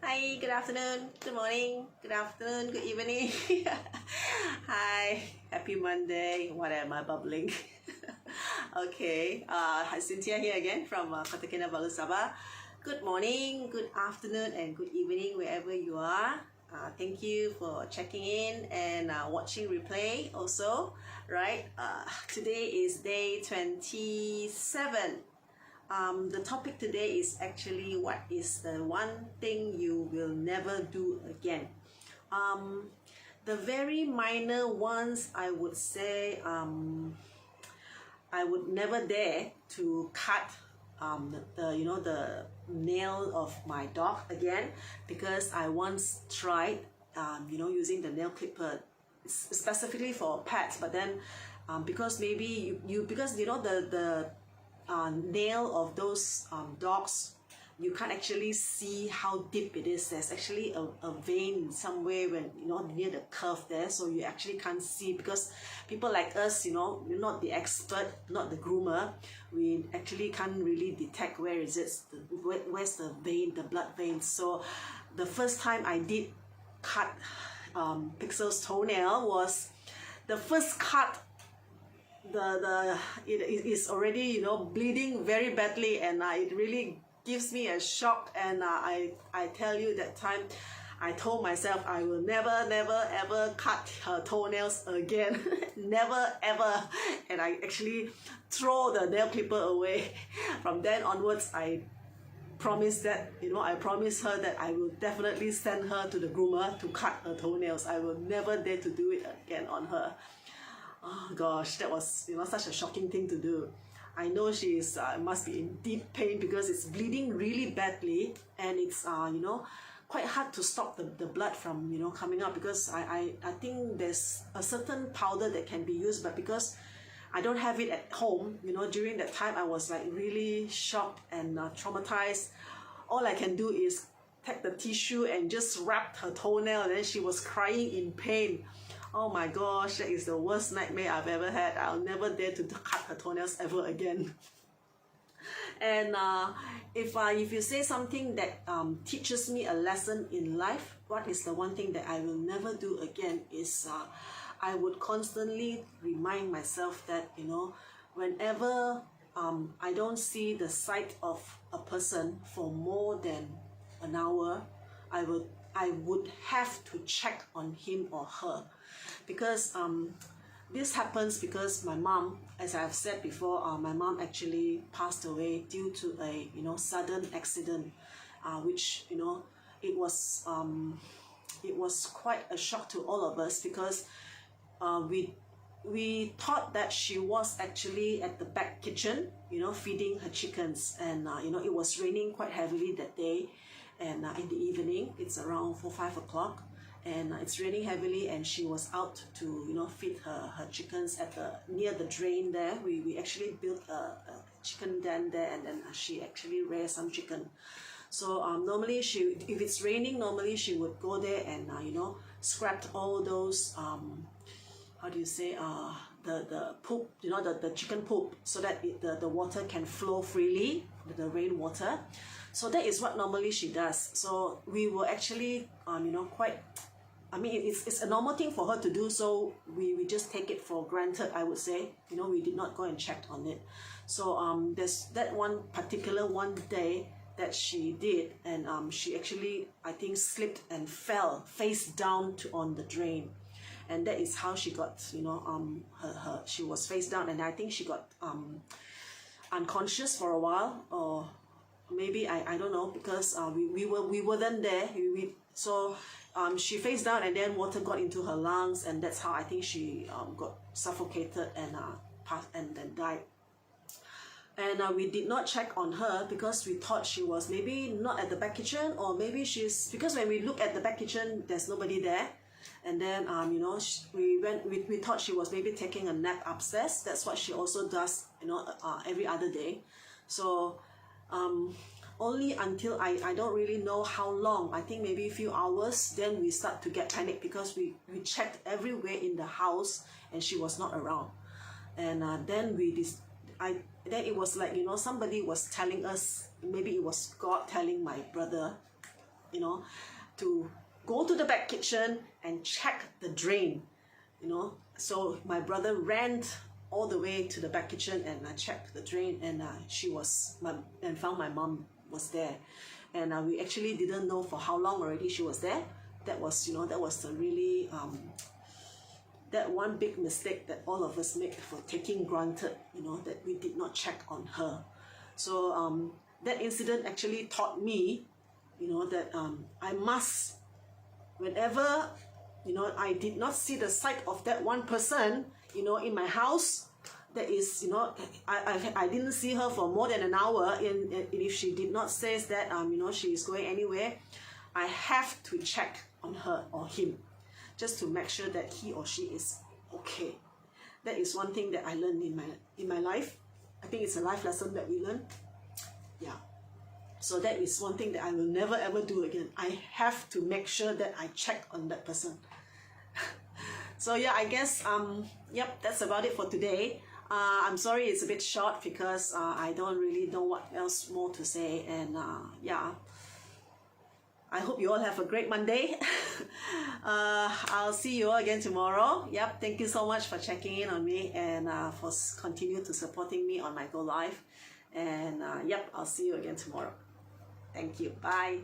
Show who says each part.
Speaker 1: Hi, good afternoon, good morning, good afternoon, good evening. Hi, happy Monday. What am I bubbling? Okay, Cynthia here again from Kota Kinabalu, Sabah. Good morning, good afternoon, and good evening wherever you are. Thank you for checking in and watching replay also, right? Today is day 27. The topic today is actually what is the one thing you will never do again. The very minor ones, I would say, I would never dare to cut the nail of my dog again, because I once tried using the nail clipper specifically for pets, but then because maybe because the nail of those dogs, you can't actually see how deep it is. There's actually a vein somewhere when near the curve there, so you actually can't see, because people like us, we're not the expert, not the groomer, we actually can't really detect where is it, where's the vein, the blood vein. So the first time I did cut Pixel's toenail was the first cut. It is already bleeding very badly, and it really gives me a shock. And I tell you, that time I told myself I will never ever cut her toenails again. Never ever. And I actually throw the nail clipper away. From then onwards, I promised that I promised her that I will definitely send her to the groomer to cut her toenails. I will never dare to do it again on her. Oh gosh, that was such a shocking thing to do. I know she is must be in deep pain, because it's bleeding really badly, and it's quite hard to stop the blood from coming out, because I think there's a certain powder that can be used, but because I don't have it at home, during that time I was like really shocked and traumatized. All I can do is take the tissue and just wrap her toenail, and then she was crying in pain. Oh my gosh, that is the worst nightmare I've ever had. I'll never dare to cut her toenails ever again. And if you say something that teaches me a lesson in life, what is the one thing that I will never do again is I would constantly remind myself that whenever I don't see the sight of a person for more than an hour, I would have to check on him or her, because this happens because my mom, as I've said before, my mom actually passed away due to a sudden accident, which it was quite a shock to all of us, because we thought that she was actually at the back kitchen feeding her chickens, and it was raining quite heavily that day, and in the evening, it's around 4-5 o'clock, and it's raining heavily, and she was out to feed her chickens at near the drain there. We actually built a chicken den there, and then she actually reared some chicken. So normally if it's raining, normally she would go there and scrap all those how do you say, the poop, the chicken poop, so that the water can flow freely, the rainwater. So that is what normally she does. So we were actually quite, I mean, it's a normal thing for her to do, so we just take it for granted, I would say. We did not go and check on it. So there's that one day that she did, and she actually, I think, slipped and fell face down on the drain. And that is how she got, she was face down, and I think she got unconscious for a while, or maybe I don't know, because we weren't there. So she face down, and then water got into her lungs, and that's how I think she got suffocated and passed and then died. And we did not check on her, because we thought she was maybe not at the back kitchen, or maybe because when we look at the back kitchen, there's nobody there. And then we thought she was maybe taking a nap upstairs. That's what she also does every other day. So only until I don't really know how long, I think maybe a few hours, then we start to get panicked, because we checked everywhere in the house and she was not around. And then then it was like somebody was telling us, maybe it was God telling my brother you know, to go to the back kitchen and check the drain, you know. So my brother ran all the way to the back kitchen and checked the drain, and and found my mom was there. And we actually didn't know for how long already she was there. That was, you know, that was a really that one big mistake that all of us make, for taking granted, you know, that we did not check on her. So that incident actually taught me, you know, that I must, whenever, you know, I did not see the sight of that one person, you know, in my house, that is, you know, I didn't see her for more than an hour, and if she did not say that, you know, she is going anywhere, I have to check on her or him, just to make sure that he or she is okay. That is one thing that I learned in my life. I think it's a life lesson that we learn. Yeah. So that is one thing that I will never ever do again. I have to make sure that I check on that person. So yeah, I guess yep, that's about it for today. I'm sorry it's a bit short, because I don't really know what else more to say, and yeah, I hope you all have a great Monday. I'll see you all again tomorrow. Yep, thank you so much for checking in on me, and for continue to supporting me on my Go Live. And yep, I'll see you again tomorrow. Thank you. Bye.